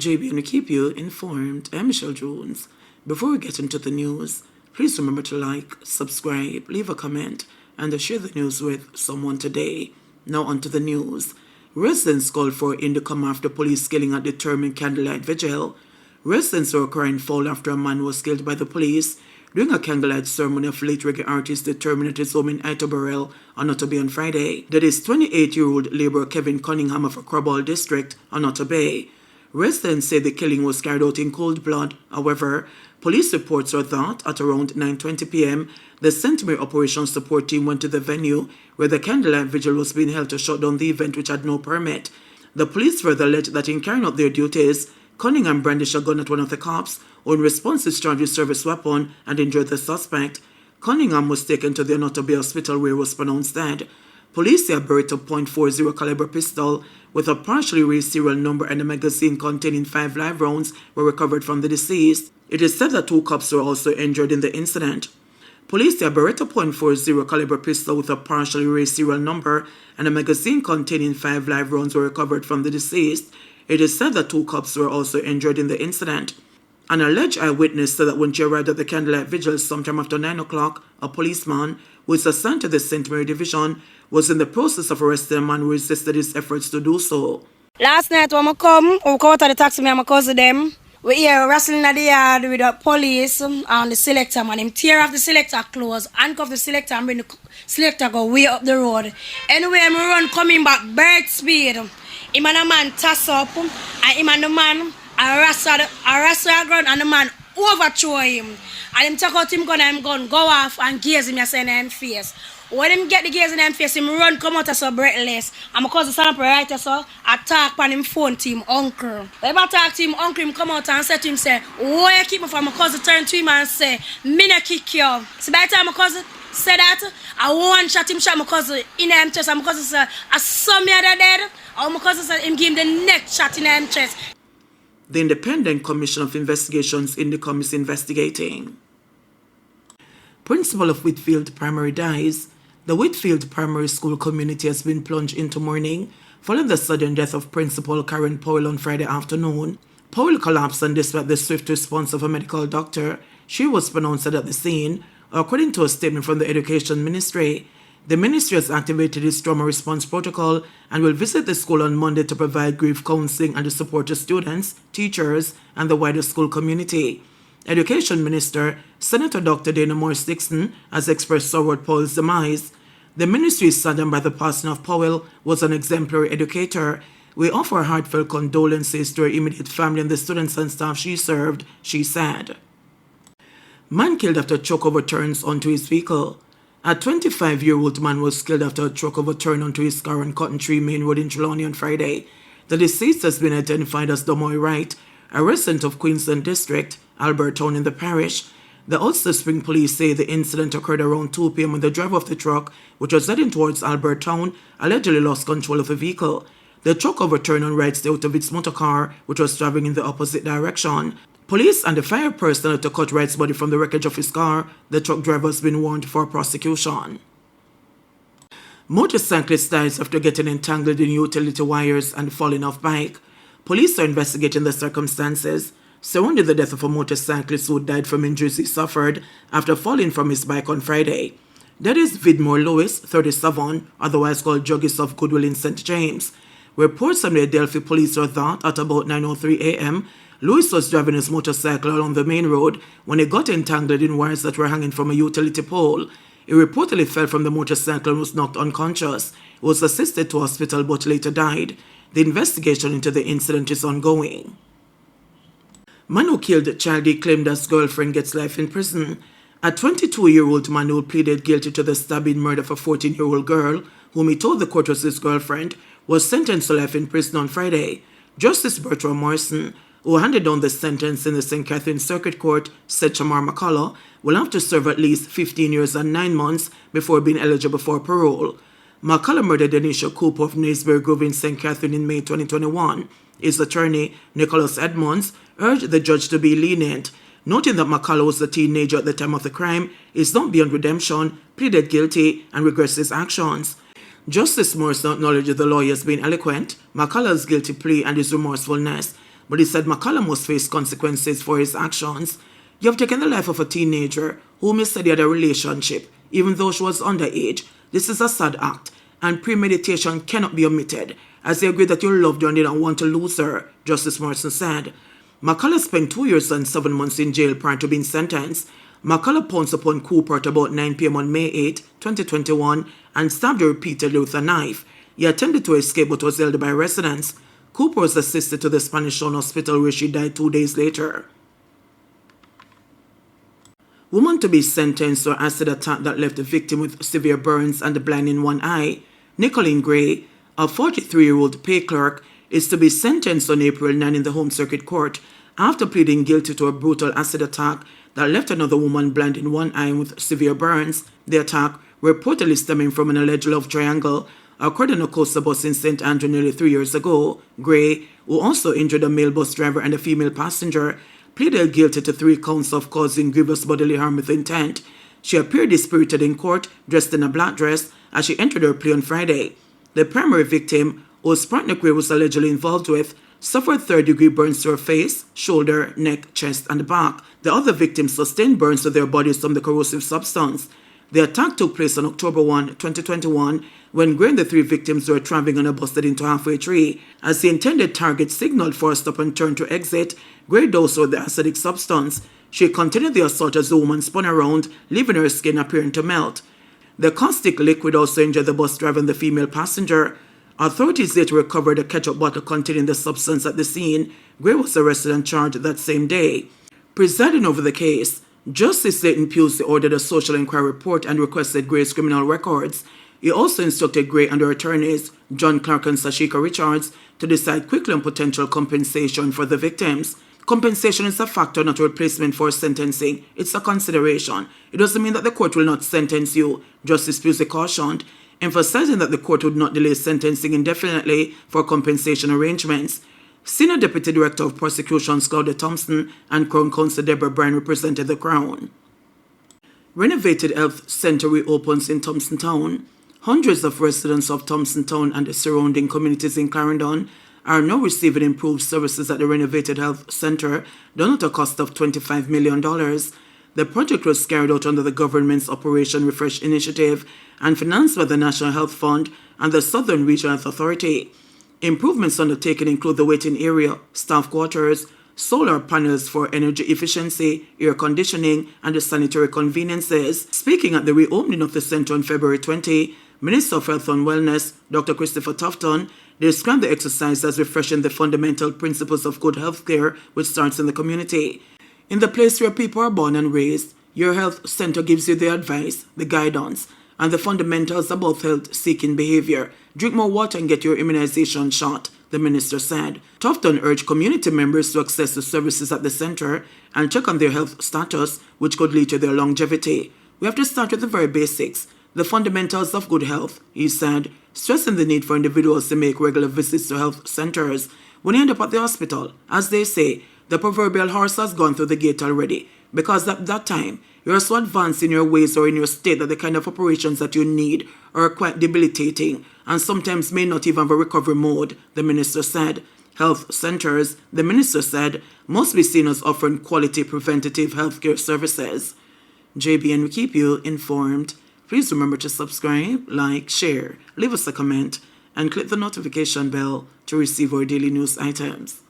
JBNN will keep you informed. I'm Michelle Jones. Before we get into the news, please remember to like, subscribe, leave a comment, and share the news with someone today. Now onto the news. Residents called for in the come after police killing at determined candlelight vigil. Residents were crying foul after a man was killed by the police during a candlelight ceremony of late reggae artist determined at his home in Itoberel on Otter Bay on Friday. That is 28-year-old labourer Kevin Cunningham of Craball District on Otter Bay. Residents say the killing was carried out in cold blood. However, police reports are that at around 9:20 p.m., the Centenary Operations Support Team went to the venue where the candlelight vigil was being held to shut down the event, which had no permit. The police further alleged that in carrying out their duties, Cunningham brandished a gun at one of the cops, who in response discharged his service weapon and injured the suspect. Cunningham was taken to the Otter Bay Hospital where he was pronounced dead. Police say a Beretta .40 caliber pistol with a partially raised serial number and a magazine containing 5 live rounds were recovered from the deceased. It is said that 2 cops were also injured in the incident. Police say a Beretta .40 caliber pistol with a partially raised serial number and a magazine containing 5 live rounds were recovered from the deceased. It is said that 2 cops were also injured in the incident. An alleged eyewitness said that when she arrived at the candlelight vigil sometime after 9 o'clock, a policeman who is assigned to the Centenary Division was in the process of arresting a man who resisted his efforts to do so. Last night when I come out of the taxi, me and my cousin them, we hear wrestling at the yard with the police and the selector man. Him tear off the selector clothes, handcuff the selector and bring the selector go way up the road. Anyway, I run coming back bird speed. Him and a man toss up and him and the man arrest the ground and the man overthrow him. And him take out him gun and him gun go off and gaze him in him face. When him get the gaze in him face, him run come out so breathless. And my cousin stand up right so attack on him phone to him uncle. When I talk to him uncle, him come out and say to him, say, why you keep me from my cousin turn to him and say, me no kick you. So by the time my cousin said that, I one shot my cousin in him chest and my cousin said, I saw me other dead. And my cousin said him give him the next shot in him chest. The Independent Commission of Investigations INDECOM is investigating. Principal of Whitfield Primary dies. The Whitfield Primary School community has been plunged into mourning following the sudden death of Principal Karen Powell on Friday afternoon. Powell collapsed, and despite the swift response of a medical doctor, she was pronounced dead at the scene, according to a statement from the Education Ministry. The ministry has activated its trauma response protocol and will visit the school on Monday to provide grief counseling and to support the students, teachers, and the wider school community. Education Minister Senator Dr. Dana Morris-Dixon has expressed sorrow at Powell's demise. The ministry is saddened by the passing of Powell, who was an exemplary educator. We offer heartfelt condolences to her immediate family and the students and staff she served, she said. Man killed after truck overturns onto his vehicle. A 25-year-old man was killed after a truck overturned onto his car on Cotton Tree Main Road in Trelawney on Friday. The deceased has been identified as Domoy Wright, a resident of Queensland District, Albertown in the parish. The Ulster Spring Police say the incident occurred around 2 p.m. when the driver of the truck, which was heading towards Albertown, allegedly lost control of the vehicle. The truck overturned on Wright's out of its motor car, which was traveling in the opposite direction. Police and the fire personnel had to cut Wright's body from the wreckage of his car. The truck driver has been warned for prosecution. Motorcyclist dies after getting entangled in utility wires and falling off bike. Police are investigating the circumstances surrounding the death of a motorcyclist who died from injuries he suffered after falling from his bike on Friday. That is Vidmore Lewis, 37, otherwise called Juggis of Goodwill in St. James. Reports from the Adelphi police are that at about 9:03 a.m., Lewis was driving his motorcycle along the main road when he got entangled in wires that were hanging from a utility pole. He reportedly fell from the motorcycle and was knocked unconscious. He was assisted to hospital but later died. The investigation into the incident is ongoing. Man who killed child he claimed as girlfriend gets life in prison. A 22-year-old man who pleaded guilty to the stabbing murder of a 14-year-old girl, whom he told the court was his girlfriend, was sentenced to life in prison on Friday. Justice Bertram Morrison, who handed down the sentence in the St. Catherine Circuit Court, said Shamar McCullough will have to serve at least 15 years and 9 months before being eligible for parole. McCullough murdered Denisha Cooper of Naisbury Grove in St. Catherine in May 2021. His attorney, Nicholas Edmonds, urged the judge to be lenient, noting that McCullough was a teenager at the time of the crime, is not beyond redemption, pleaded guilty, and regrets his actions. Justice Morrison acknowledged the lawyer as being eloquent, McCullough's guilty plea, and his remorsefulness, but he said McCallum must face consequences for his actions. You have taken the life of a teenager whom you said you had a relationship, even though she was underage. This is a sad act, and premeditation cannot be omitted, as he agreed that you loved her and didn't want to lose her, Justice Morrison said. McCullough spent 2 years and 7 months in jail prior to being sentenced. McCullough pounced upon Cooper at about 9 p.m. on May 8, 2021, and stabbed her repeatedly with a knife. He attempted to escape but was held by residents. Cooper was assisted to the Spanish Town Hospital where she died 2 days later. Woman to be sentenced to acid attack that left the victim with severe burns and blind in one eye. Nicolene Gray, a 43-year-old pay clerk, is to be sentenced on April 9 in the Home Circuit Court after pleading guilty to a brutal acid attack that left another woman blind in one eye with severe burns. The attack, reportedly stemming from an alleged love triangle, occurred on a coastal bus in St. Andrew nearly 3 years ago. Gray, who also injured a male bus driver and a female passenger, pleaded guilty to 3 counts of causing grievous bodily harm with intent. She appeared dispirited in court, dressed in a black dress, as she entered her plea on Friday. The primary victim, whose partner Gray was allegedly involved with, suffered third-degree burns to her face, shoulder, neck, chest, and back. The other victims sustained burns to their bodies from the corrosive substance. The attack took place on October 1, 2021, when Gray and the 3 victims were traveling on a bus heading to Halfway Tree. As the intended target signaled for a stop and turn to exit, Gray dosed her with the acidic substance. She continued the assault as the woman spun around, leaving her skin appearing to melt. The caustic liquid also injured the bus driver and the female passenger. Authorities later recovered a ketchup bottle containing the substance at the scene. Gray was arrested and charged that same day. Presiding over the case, Justice Leighton Pusey ordered a social inquiry report and requested Gray's criminal records. He also instructed Gray and her attorneys, John Clark and Sashika Richards, to decide quickly on potential compensation for the victims. Compensation is a factor, not a replacement for sentencing. It's a consideration. It doesn't mean that the court will not sentence you, Justice Pusey cautioned, emphasizing that the court would not delay sentencing indefinitely for compensation arrangements. Senior Deputy Director of Prosecutions Claudia Thompson and Crown Counsel Deborah Bryan represented the Crown. Renovated health center reopens in Thompson Town. Hundreds of residents of Thompson Town and the surrounding communities in Clarendon are now receiving improved services at the renovated health center, done at a cost of $25 million. The project was carried out under the government's Operation Refresh initiative and financed by the National Health Fund and the Southern Regional Health Authority. Improvements undertaken include the waiting area, staff quarters, solar panels for energy efficiency, air conditioning, and the sanitary conveniences. Speaking at the reopening of the center on February 20, Minister of Health and Wellness, Dr. Christopher Tufton, described the exercise as refreshing the fundamental principles of good health care, which starts in the community. In the place where people are born and raised, your health center gives you the advice, the guidance, and the fundamentals about health-seeking behavior. Drink more water and get your immunization shot, the minister said. Tufton urged community members to access the services at the center and check on their health status, which could lead to their longevity. We have to start with the very basics, the fundamentals of good health, he said, stressing the need for individuals to make regular visits to health centers. When you end up at the hospital, as they say, the proverbial horse has gone through the gate already, because at that time, you're so advanced in your ways or in your state that the kind of operations that you need are quite debilitating and sometimes may not even have a recovery mode, the minister said. Health centers, the minister said, must be seen as offering quality preventative healthcare services. JBNN will keep you informed. Please remember to subscribe, like, share, leave us a comment, and click the notification bell to receive our daily news items.